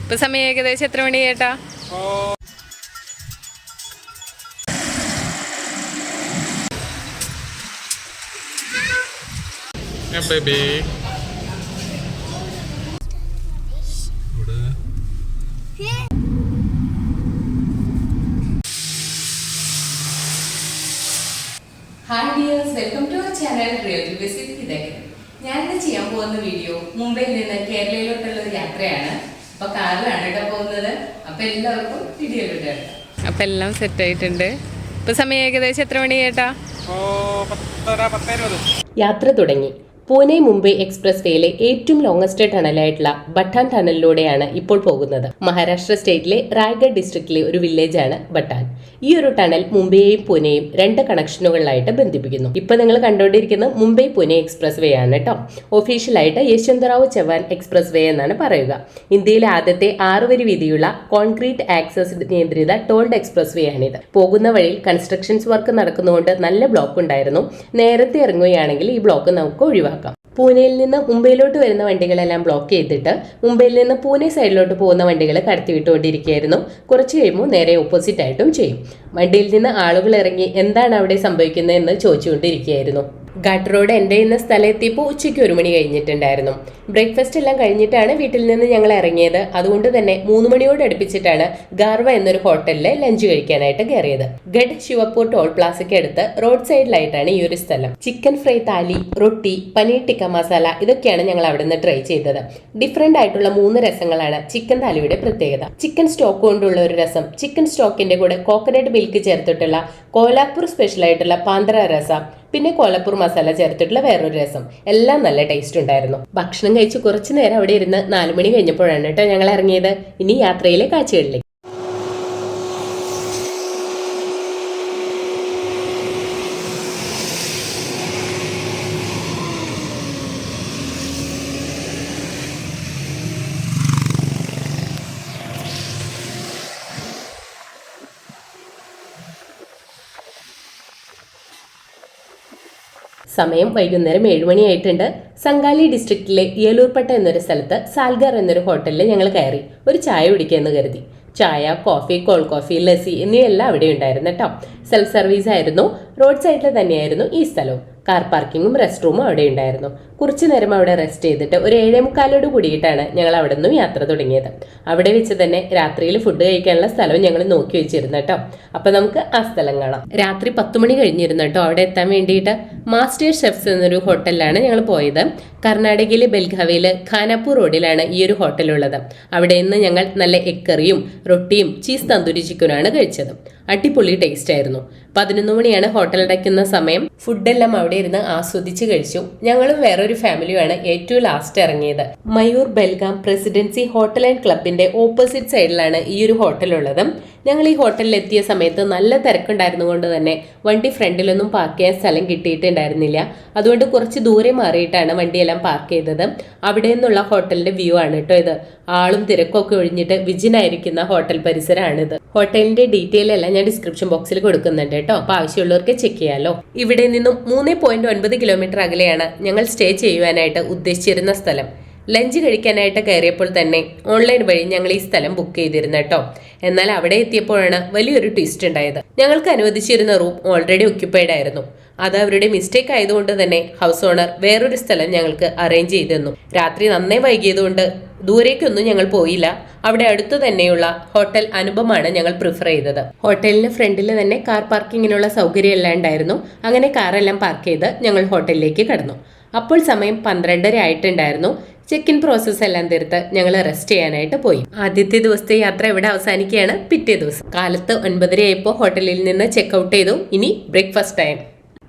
ഇപ്പൊ സമയം ഏകദേശം എത്ര മണി ചേട്ടാ? Hi dears, welcome to our channel real visit ഇതൊക്കെ. ഞാനിന്ന് ചെയ്യാൻ പോകുന്ന വീഡിയോ മുംബൈയിൽ നിന്ന് കേരളയിലോട്ടുള്ള ഒരു യാത്രയാണ്. അപ്പൊ കാറിലാണ് കേട്ടോ പോകുന്നത്. അപ്പൊ എല്ലാവർക്കും വീഡിയോയിലോട്ട്. അപ്പൊ എല്ലാം സെറ്റ് ആയിട്ടുണ്ട്. ഇപ്പൊ സമയം ഏകദേശം എത്ര മണി ചേട്ടാ? യാത്ര തുടങ്ങി. പൂനെ മുംബൈ എക്സ്പ്രസ് വേയിലെ ഏറ്റവും ലോങ്ങസ്റ്റ് ടണലായിട്ടുള്ള ബട്ടാൻ ടണലിലൂടെയാണ് ഇപ്പോൾ പോകുന്നത്. മഹാരാഷ്ട്ര സ്റ്റേറ്റിലെ റായ്ഗഡ് ഡിസ്ട്രിക്റ്റിലെ ഒരു വില്ലേജാണ് ബട്ടാൻ. ഈ ഒരു ടണൽ മുംബൈയെയും പൂനെയും 2 കണക്ഷനുകളിലായിട്ട് ബന്ധിപ്പിക്കുന്നു. ഇപ്പൊ നിങ്ങൾ കണ്ടുകൊണ്ടിരിക്കുന്നത് മുംബൈ പൂനെ എക്സ്പ്രസ് വേ ആണ് കേട്ടോ. ഒഫീഷ്യലായിട്ട് യശ്വന്തറാവു ചവാൻ എക്സ്പ്രസ് വേ എന്നാണ് പറയുക. ഇന്ത്യയിലെ ആദ്യത്തെ 6 വരി വീതിയുള്ള കോൺക്രീറ്റ് ആക്സസ് നിയന്ത്രിത ടോൾഡ് എക്സ്പ്രസ് വേ ആണിത്. പോകുന്ന വഴിയിൽ കൺസ്ട്രക്ഷൻസ് വർക്ക് നടക്കുന്നതുകൊണ്ട് നല്ല ബ്ലോക്ക് ഉണ്ടായിരുന്നു. നേരത്തെ ഇറങ്ങുകയാണെങ്കിൽ ഈ ബ്ലോക്ക് നമുക്ക് ഒഴിവാക്കാം. പൂനെയിൽ നിന്ന് മുംബൈയിലോട്ട് വരുന്ന വണ്ടികളെല്ലാം ബ്ലോക്ക് ചെയ്തിട്ട് മുംബൈയിൽ നിന്ന് പൂനെ സൈഡിലോട്ട് പോകുന്ന വണ്ടികൾ കടത്തിവിട്ടുകൊണ്ടിരിക്കുകയായിരുന്നു. കുറച്ച് കഴിയുമ്പോൾ നേരെ ഓപ്പോസിറ്റ് ആയിട്ടും ചെയ്യും. വണ്ടിയിൽ നിന്ന് ആളുകൾ ഇറങ്ങി എന്താണ് അവിടെ സംഭവിക്കുന്നത് എന്ന് ചോദിച്ചുകൊണ്ടിരിക്കുകയായിരുന്നു. ഘാട്ട് റോഡ് എൻ്റെ ഇന്ന സ്ഥലം എത്തിയപ്പോൾ ഉച്ചയ്ക്ക് 1 മണി കഴിഞ്ഞിട്ടുണ്ടായിരുന്നു. ബ്രേക്ക്ഫാസ്റ്റ് എല്ലാം കഴിഞ്ഞിട്ടാണ് വീട്ടിൽ നിന്ന് ഞങ്ങൾ ഇറങ്ങിയത്. അതുകൊണ്ട് തന്നെ 3 മണിയോട് അടുപ്പിച്ചിട്ടാണ് ഗാർവ എന്നൊരു ഹോട്ടലിൽ ലഞ്ച് കഴിക്കാനായിട്ട് കയറിയത്. ഗഡ് ശിവപൂർ ടോൾ പ്ലാസയ്ക്ക് അടുത്ത് റോഡ് സൈഡിലായിട്ടാണ് ഈ ഒരു സ്ഥലം. ചിക്കൻ ഫ്രൈ താലി, റൊട്ടി, പനീർ ടിക്ക മസാല ഇതൊക്കെയാണ് ഞങ്ങൾ അവിടെ നിന്ന് ട്രൈ ചെയ്തത്. ഡിഫറെന്റ് ആയിട്ടുള്ള 3 രസങ്ങളാണ് ചിക്കൻ താലിയുടെ പ്രത്യേകത. ചിക്കൻ സ്റ്റോക്ക് കൊണ്ടുള്ള ഒരു രസം, ചിക്കൻ സ്റ്റോക്കിന്റെ കൂടെ കോക്കനട്ട് മിൽക്ക് ചേർത്തിട്ടുള്ള കോലാപ്പൂർ സ്പെഷ്യൽ ആയിട്ടുള്ള പാന്തറ രസ, പിന്നെ കോലപ്പൂർ മസാല ചേർത്തിട്ടുള്ള വേറൊരു രസം. എല്ലാം നല്ല ടേസ്റ്റ് ഉണ്ടായിരുന്നു. ഭക്ഷണം കഴിച്ച് കുറച്ചു നേരം അവിടെ ഇരുന്ന് 4 മണി കഴിഞ്ഞപ്പോഴാണ് കേട്ടോ ഞങ്ങൾ ഇറങ്ങിയത്. ഇനി യാത്രയിലെ കാഴ്ചകളിലേക്ക്. സമയം വൈകുന്നേരം 7 മണിയായിട്ടുണ്ട്. സംഗാലി ഡിസ്ട്രിക്റ്റിലെ യേലൂർപട്ട എന്നൊരു സ്ഥലത്ത് സാൽഗർ എന്നൊരു ഹോട്ടലിൽ ഞങ്ങൾ കയറി ഒരു ചായ കുടിക്കാമെന്ന് കരുതി. ചായ, കോഫി, കോൾഡ് കോഫി, ലസ്സി എന്നിവയെല്ലാം അവിടെ ഉണ്ടായിരുന്നു കേട്ടോ. സെൽഫ് സർവീസ് ആയിരുന്നു. റോഡ് സൈഡിൽ തന്നെയായിരുന്നു ഈ സ്ഥലവും. കാർ പാർക്കിങ്ങും റെസ്റ്റ് റൂമും അവിടെ ഉണ്ടായിരുന്നു. കുറച്ചു നേരം അവിടെ റെസ്റ്റ് ചെയ്തിട്ട് ഒരു 7:45 കൂടിയിട്ടാണ് ഞങ്ങൾ അവിടെ നിന്നും യാത്ര തുടങ്ങിയത്. അവിടെ വെച്ച് തന്നെ രാത്രിയിൽ ഫുഡ് കഴിക്കാനുള്ള സ്ഥലവും ഞങ്ങൾ നോക്കി വെച്ചിരുന്നു കേട്ടോ. അപ്പൊ നമുക്ക് ആ സ്ഥലം കാണാം. രാത്രി 10 മണി കഴിഞ്ഞിരുന്നു കേട്ടോ അവിടെ എത്താൻ വേണ്ടിയിട്ട്. മാസ്റ്റർ ഷെഫ്സ് എന്നൊരു ഹോട്ടലിലാണ് ഞങ്ങൾ പോയത്. കർണാടകയിലെ ബെൽഗാവിയില് ഖാനാപൂർ റോഡിലാണ് ഈ ഒരു ഹോട്ടലുള്ളത്. അവിടെ നിന്ന് ഞങ്ങൾ നല്ല എക്കറിയും റൊട്ടിയും ചീസ് തന്തൂരി ചിക്കനാണ് കഴിച്ചത്. അടിപൊളി ടേസ്റ്റ് ആയിരുന്നു. 11 മണിയാണ് ഹോട്ടൽ അടയ്ക്കുന്ന സമയം. ഫുഡെല്ലാം അവിടെ ഇരുന്ന് ആസ്വദിച്ച് കഴിച്ചു. ഞങ്ങളും വേറൊരു ഫാമിലിയുമാണ് ഏറ്റവും ലാസ്റ്റ് ഇറങ്ങിയത്. Mayur Belgaum presidency hotel and ക്ലബിന്റെ ഓപ്പോസിറ്റ് സൈഡിലാണ് ഈ ഒരു ഹോട്ടലുള്ളത്. ഞങ്ങൾ ഈ ഹോട്ടലിൽ എത്തിയ സമയത്ത് നല്ല തിരക്കുണ്ടായിരുന്നു കൊണ്ട് തന്നെ വണ്ടി ഫ്രണ്ടിലൊന്നും പാർക്ക് ചെയ്യാൻ സ്ഥലം കിട്ടിയിട്ടുണ്ടായിരുന്നില്ല. അതുകൊണ്ട് കുറച്ച് ദൂരെ മാറിയിട്ടാണ് വണ്ടിയെല്ലാം പാർക്ക് ചെയ്തത്. അവിടെ നിന്നുള്ള ഹോട്ടലിന്റെ വ്യൂ ആണ് കേട്ടോ ഇത്. ആളും തിരക്കൊക്കെ ഒഴിഞ്ഞിട്ട് വിജിനായിരിക്കുന്ന ഹോട്ടൽ പരിസരമാണിത്. ഹോട്ടലിന്റെ ഡീറ്റെയിൽ എല്ലാം ഞാൻ ഡിസ്ക്രിപ്ഷൻ ബോക്സിൽ കൊടുക്കുന്നുണ്ട് കേട്ടോ. അപ്പൊ ആവശ്യമുള്ളവർക്ക് ചെക്ക് ചെയ്യാലോ. ഇവിടെ നിന്നും 3.9 കിലോമീറ്റർ അകലെയാണ് ഞങ്ങൾ സ്റ്റേ ചെയ്യുവാനായിട്ട് ഉദ്ദേശിച്ചിരുന്ന സ്ഥലം. ലഞ്ച് കഴിക്കാനായിട്ട് കയറിയപ്പോൾ തന്നെ ഓൺലൈൻ വഴി ഞങ്ങൾ ഈ സ്ഥലം ബുക്ക് ചെയ്തിരുന്നു കേട്ടോ. എന്നാൽ അവിടെ എത്തിയപ്പോഴാണ് വലിയൊരു ട്വിസ്റ്റ് ഉണ്ടായത്. ഞങ്ങൾക്ക് അനുവദിച്ചിരുന്ന റൂം ഓൾറെഡി ഒക്യുപ്പൈഡ് ആയിരുന്നു. അത് അവരുടെ മിസ്റ്റേക്ക് ആയതുകൊണ്ട് തന്നെ ഹൗസ് ഓണർ വേറൊരു സ്ഥലം ഞങ്ങൾക്ക് അറേഞ്ച് ചെയ്തു തന്നു. രാത്രി നന്നേ വൈകിയതുകൊണ്ട് ദൂരേക്കൊന്നും ഞങ്ങൾ പോയില്ല. അവിടെ അടുത്ത് തന്നെയുള്ള ഹോട്ടൽ അനുപമാണ് ഞങ്ങൾ പ്രിഫർ ചെയ്തത്. ഹോട്ടലിന് ഫ്രണ്ടിൽ തന്നെ കാർ പാർക്കിങ്ങിനുള്ള സൗകര്യം എല്ലാം ഉണ്ടായിരുന്നു. അങ്ങനെ കാറെല്ലാം പാർക്ക് ചെയ്ത് ഞങ്ങൾ ഹോട്ടലിലേക്ക് കടന്നു. അപ്പോൾ സമയം 12:30 ആയിട്ടുണ്ടായിരുന്നു. ചെക്ക് ഇൻ പ്രോസസ്സ് എല്ലാം തീർത്ത് ഞങ്ങൾ റെസ്റ്റ് ചെയ്യാനായിട്ട് പോയി. ആദ്യത്തെ ദിവസത്തെ യാത്ര ഇവിടെ അവസാനിക്കുകയാണ്. പിറ്റേ ദിവസം കാലത്ത് 9:30 ആയപ്പോൾ ഹോട്ടലിൽ നിന്ന് ചെക്ക് ഔട്ട് ചെയ്തു. ഇനി ബ്രേക്ക്ഫാസ്റ്റ് ടൈം.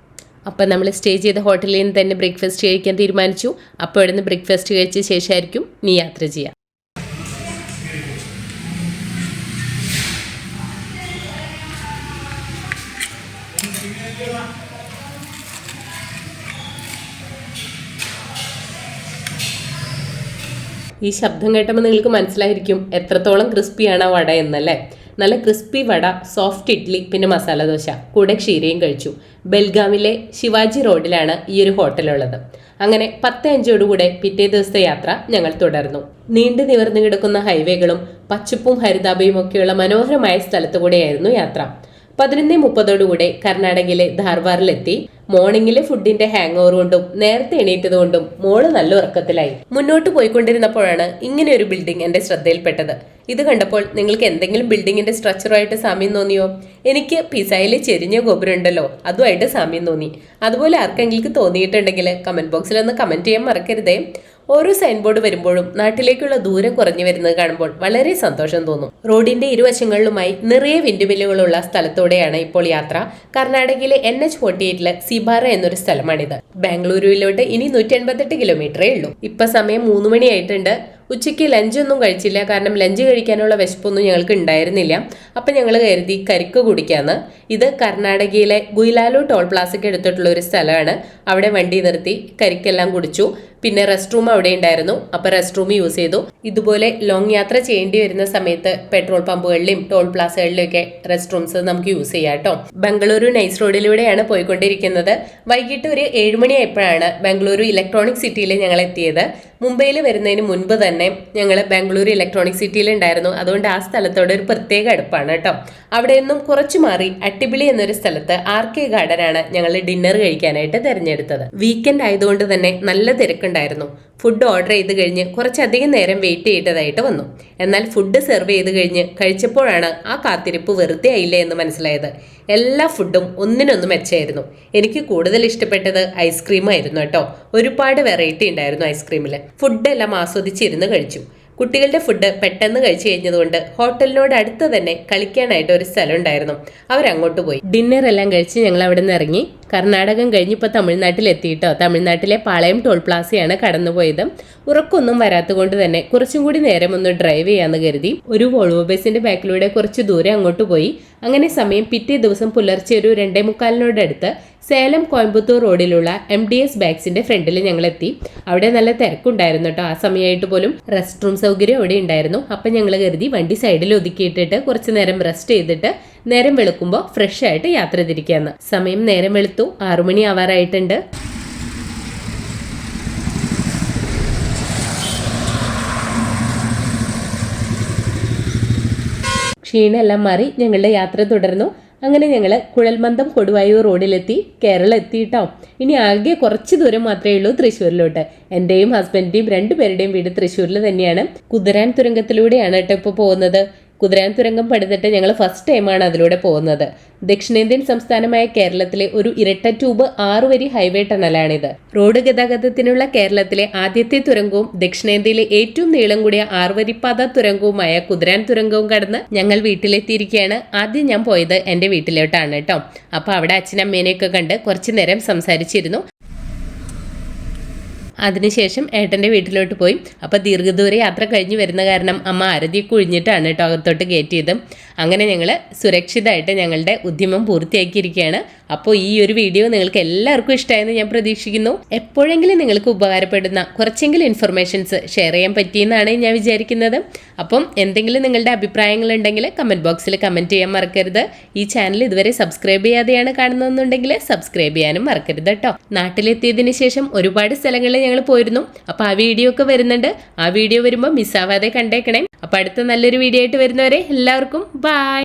അപ്പം നമ്മൾ സ്റ്റേ ചെയ്ത ഹോട്ടലിൽ നിന്ന് തന്നെ ബ്രേക്ക്ഫാസ്റ്റ് കഴിക്കാൻ തീരുമാനിച്ചു. അപ്പോൾ ഇവിടെ നിന്ന് ബ്രേക്ക്ഫാസ്റ്റ് കഴിച്ച ശേഷമായിരിക്കും ഇനി യാത്ര ചെയ്യുക. ഈ ശബ്ദം കേട്ടപ്പോൾ നിങ്ങൾക്ക് മനസ്സിലായിരിക്കും എത്രത്തോളം ക്രിസ്പിയാണ് ആ വട എന്നല്ലേ. നല്ല ക്രിസ്പി വട, സോഫ്റ്റ് ഇഡ്ഡലി, പിന്നെ മസാല ദോശ, കൂടെ ക്ഷീരയും കഴിച്ചു. ബെൽഗാമിലെ ശിവാജി റോഡിലാണ് ഈ ഒരു ഹോട്ടലുള്ളത്. അങ്ങനെ 10:05 പിറ്റേ ദിവസത്തെ യാത്ര ഞങ്ങൾ തുടർന്നു. നീണ്ടു നിവർന്നു കിടക്കുന്ന ഹൈവേകളും പച്ചപ്പും ഹരിതാഭയും ഒക്കെയുള്ള മനോഹരമായ സ്ഥലത്തുകൂടെയായിരുന്നു യാത്ര. 11:30 കർണാടകയിലെ ധാർവാറിലെത്തി. മോർണിംഗിലെ ഫുഡിന്റെ ഹാങ് ഓവർ കൊണ്ടും നേരത്തെ എണീറ്റത് കൊണ്ടും മോള് നല്ല ഉറക്കത്തിലായി. മുന്നോട്ട് പോയിക്കൊണ്ടിരുന്നപ്പോഴാണ് ഇങ്ങനെ ഒരു ബിൽഡിംഗ് എന്റെ ശ്രദ്ധയിൽപ്പെട്ടത്. ഇത് കണ്ടപ്പോൾ നിങ്ങൾക്ക് എന്തെങ്കിലും ബിൽഡിങ്ങിന്റെ സ്ട്രക്ചറുമായിട്ട് സാമ്യം തോന്നിയോ? എനിക്ക് പിസയിലെ ചെരിഞ്ഞ ഗോപുരം ഉണ്ടല്ലോ, അതുമായിട്ട് സാമ്യം തോന്നി. അതുപോലെ ആർക്കെങ്കിലും തോന്നിയിട്ടുണ്ടെങ്കിൽ കമന്റ് ബോക്സിൽ ഒന്ന് കമന്റ് ചെയ്യാൻ മറക്കരുതേ. ഓരോ സൈൻ ബോർഡ് വരുമ്പോഴും നാട്ടിലേക്കുള്ള ദൂരം കുറഞ്ഞു വരുന്നത് കാണുമ്പോൾ വളരെ സന്തോഷം തോന്നും. റോഡിന്റെ ഇരുവശങ്ങളിലുമായി നിറയെ വിൻഡുമില്ലുകളുള്ള സ്ഥലത്തോടെയാണ് ഇപ്പോൾ യാത്ര. കർണാടകയിലെ NH48 സിബാറ എന്നൊരു സ്ഥലമാണിത്. ബാംഗ്ലൂരുവിലോട്ട് ഇനി 188 കിലോമീറ്ററേ ഉള്ളൂ. ഇപ്പൊ സമയം 3 മണിയായിട്ടുണ്ട്. ഉച്ചയ്ക്ക് ലഞ്ചൊന്നും കഴിച്ചില്ല, കാരണം ലഞ്ച് കഴിക്കാനുള്ള വിശപ്പൊന്നും ഞങ്ങൾക്ക് ഉണ്ടായിരുന്നില്ല. അപ്പം ഞങ്ങൾ കരുതി കരിക്ക് കുടിക്കാന്ന്. ഇത് കർണാടകയിലെ ഗുയിലാലു ടോൾ പ്ലാസയ്ക്ക് എടുത്തിട്ടുള്ള ഒരു സ്ഥലമാണ്. അവിടെ വണ്ടി നിർത്തി കരിക്കെല്ലാം കുടിച്ചു. പിന്നെ റെസ്റ്റ് റൂം അവിടെ ഉണ്ടായിരുന്നു, അപ്പൊ റെസ്റ്റ് റൂം യൂസ് ചെയ്തു. ഇതുപോലെ ലോങ് യാത്ര ചെയ്യേണ്ടി വരുന്ന സമയത്ത് പെട്രോൾ പമ്പുകളിലും ടോൾ പ്ലാസകളിലും ഒക്കെ റെസ്റ്റ് റൂംസ് നമുക്ക് യൂസ് ചെയ്യാം കേട്ടോ. ബംഗളൂരു നൈസ് റോഡിലൂടെയാണ് പോയിക്കൊണ്ടിരിക്കുന്നത്. വൈകിട്ട് ഒരു 7 മണിയായപ്പോഴാണ് ബാംഗ്ലൂരു ഇലക്ട്രോണിക് സിറ്റിയിൽ ഞങ്ങൾ എത്തിയത്. മുംബൈയിൽ വരുന്നതിന് മുൻപ് തന്നെ ഞങ്ങൾ ബാംഗ്ലൂരു ഇലക്ട്രോണിക് സിറ്റിയിൽ ഉണ്ടായിരുന്നു. അതുകൊണ്ട് ആ സ്ഥലത്തോട് ഒരു പ്രത്യേക അടുപ്പാണ് കേട്ടോ. അവിടെ നിന്നും കുറച്ചു മാറി അട്ടിബിളി എന്നൊരു സ്ഥലത്ത് RK ഗാർഡനാണ് ഞങ്ങൾ ഡിന്നർ കഴിക്കാനായിട്ട് തിരഞ്ഞെടുത്തത്. വീക്കെൻഡ് ആയതുകൊണ്ട് തന്നെ നല്ല തിരക്കുണ്ടായിരുന്നു. ഫുഡ് ഓർഡർ ചെയ്ത് കഴിഞ്ഞ് കുറച്ചധികം നേരം വെയിറ്റ് ചെയ്തതായിട്ട് വന്നു. എന്നാൽ ഫുഡ് സെർവ് ചെയ്ത് കഴിഞ്ഞ് കഴിച്ചപ്പോഴാണ് ആ കാത്തിരിപ്പ് വെറുതെ ആയില്ലേ എന്ന് മനസ്സിലായത്. എല്ലാ ഫുഡും ഒന്നിനൊന്ന് മെച്ചമായിരുന്നു. എനിക്ക് കൂടുതൽ ഇഷ്ടപ്പെട്ടത് ഐസ്ക്രീം ആയിരുന്നു കേട്ടോ. ഒരുപാട് വെറൈറ്റി ഉണ്ടായിരുന്നു ഐസ്ക്രീമിൽ. ഫുഡെല്ലാം ആസ്വദിച്ചിരുന്ന് കഴിച്ചു. കുട്ടികളുടെ ഫുഡ് പെട്ടെന്ന് കഴിച്ചു കഴിഞ്ഞതുകൊണ്ട് ഹോട്ടലിനോട് അടുത്ത് തന്നെ കളിക്കാനായിട്ട് ഒരു സ്ഥലം ഉണ്ടായിരുന്നു. അവരങ്ങോട്ട് പോയി. ഡിന്നർ എല്ലാം കഴിച്ച് ഞങ്ങൾ അവിടെ നിന്ന് ഇറങ്ങി. കർണാടകം കഴിഞ്ഞ് ഇപ്പോൾ തമിഴ്നാട്ടിലെത്തിയിട്ടോ. തമിഴ്നാട്ടിലെ പാളയം ടോൾ പ്ലാസയാണ് കടന്നുപോയത്. ഉറക്കൊന്നും വരാത്തത് കൊണ്ട് തന്നെ കുറച്ചും കൂടി നേരം ഒന്ന് ഡ്രൈവ് ചെയ്യാന്ന് കരുതി ഒരു വോൾവോ ബസിന്റെ ബാക്കിലൂടെ കുറച്ച് ദൂരം അങ്ങോട്ട് പോയി. അങ്ങനെ സമയം പിറ്റേ ദിവസം പുലർച്ചെ ഒരു 2:45 സേലം കോയമ്പത്തൂർ റോഡിലുള്ള MDS ബാഗ്സിന്റെ ഫ്രണ്ടിൽ ഞങ്ങൾ എത്തി. അവിടെ നല്ല തിരക്കുണ്ടായിരുന്നു കേട്ടോ. ആ സമയമായിട്ട് പോലും റെസ്റ്റ് റൂം സൗകര്യം അവിടെ ഉണ്ടായിരുന്നു. അപ്പം ഞങ്ങൾ കരുതി വണ്ടി സൈഡിൽ ഒതുക്കിയിട്ടിട്ട് കുറച്ച് നേരം റെസ്റ്റ് ചെയ്തിട്ട് നേരം വെളുക്കുമ്പോൾ ഫ്രഷ് ആയിട്ട് യാത്ര തിരിക്കാന്ന്. സമയം നേരം വെളുത്തു. 6 മണി ആവാറായിട്ടുണ്ട്. ക്ഷീണമെല്ലാം മാറി ഞങ്ങളുടെ യാത്ര തുടർന്നു. അങ്ങനെ ഞങ്ങൾ കുഴൽമന്ദം കൊടുവായൂർ റോഡിലെത്തി. കേരളം എത്തിയിട്ടോ. ഇനി ആകെ കുറച്ച് ദൂരം മാത്രമേ ഉള്ളൂ തൃശ്ശൂരിലോട്ട്. എൻ്റെയും ഹസ്ബൻഡിൻ്റെയും 2 പേരുടെയും വീട് തൃശ്ശൂരിൽ തന്നെയാണ്. കുതിരാൻ തുരങ്കത്തിലൂടെയാണ് കേട്ടോ ഇപ്പോൾ പോകുന്നത്. കുതിരാൻ തുരങ്കം പണിതിട്ട് ഞങ്ങൾ ഫസ്റ്റ് ടൈമാണ് അതിലൂടെ പോകുന്നത്. ദക്ഷിണേന്ത്യൻ സംസ്ഥാനമായ കേരളത്തിലെ ഒരു ഇരട്ട ട്യൂബ് 6 വരി ഹൈവേ ടണലാണിത്. റോഡ് ഗതാഗതത്തിനുള്ള കേരളത്തിലെ ആദ്യത്തെ തുരങ്കവും ദക്ഷിണേന്ത്യയിലെ ഏറ്റവും നീളം കൂടിയ 6 വരിപ്പാത തുരങ്കവുമായ കുതിരാൻ തുരങ്കവും കടന്ന് ഞങ്ങൾ വീട്ടിലെത്തിയിരിക്കുകയാണ്. ആദ്യം ഞാൻ പോയത് എൻ്റെ വീട്ടിലോട്ടാണ് കേട്ടോ. അപ്പോൾ അവിടെ അച്ഛനമ്മേനെയൊക്കെ കണ്ട് കുറച്ചു നേരം സംസാരിച്ചിരുന്നു. അതിനുശേഷം ഏട്ടൻ്റെ വീട്ടിലോട്ട് പോയി. അപ്പോൾ ദീർഘദൂര യാത്ര കഴിഞ്ഞ് വരുന്ന കാരണം അമ്മ ആരതിയൊക്കെ ഒഴിഞ്ഞിട്ടാണ് കേട്ടോ അകത്തോട്ട് കയറ്റിയത്. അങ്ങനെ ഞങ്ങൾ സുരക്ഷിതമായിട്ട് ഞങ്ങളുടെ ഉദ്യമം പൂർത്തിയാക്കിയിരിക്കുകയാണ്. അപ്പോൾ ഈ ഒരു വീഡിയോ നിങ്ങൾക്ക് എല്ലാവർക്കും ഇഷ്ടമായെന്ന് ഞാൻ പ്രതീക്ഷിക്കുന്നു. എപ്പോഴെങ്കിലും നിങ്ങൾക്ക് ഉപകാരപ്പെടുന്ന കുറച്ചെങ്കിലും ഇൻഫർമേഷൻസ് ഷെയർ ചെയ്യാൻ പറ്റിയെന്നാണ് ഞാൻ വിചാരിക്കുന്നത്. അപ്പം എന്തെങ്കിലും നിങ്ങളുടെ അഭിപ്രായങ്ങളുണ്ടെങ്കിൽ കമൻറ്റ് ബോക്സിൽ കമൻറ്റ് ചെയ്യാൻ മറക്കരുത്. ഈ ചാനൽ ഇതുവരെ സബ്സ്ക്രൈബ് ചെയ്യാതെയാണ് കാണുന്നതെന്നുണ്ടെങ്കിൽ സബ്സ്ക്രൈബ് ചെയ്യാനും മറക്കരുത് കേട്ടോ. നാട്ടിലെത്തിയതിന് ശേഷം ഒരുപാട് സ്ഥലങ്ങളിൽ ഞങ്ങൾ പോയിരുന്നു. അപ്പോൾ ആ വീഡിയോ ഒക്കെ വരുന്നുണ്ട്. ആ വീഡിയോ വരുമ്പോൾ മിസ്സാവാതെ കണ്ടേക്കണേ. അപ്പോൾ അടുത്ത നല്ലൊരു വീഡിയോ ആയിട്ട് വരുന്നവരെ എല്ലാവർക്കും ബൈ.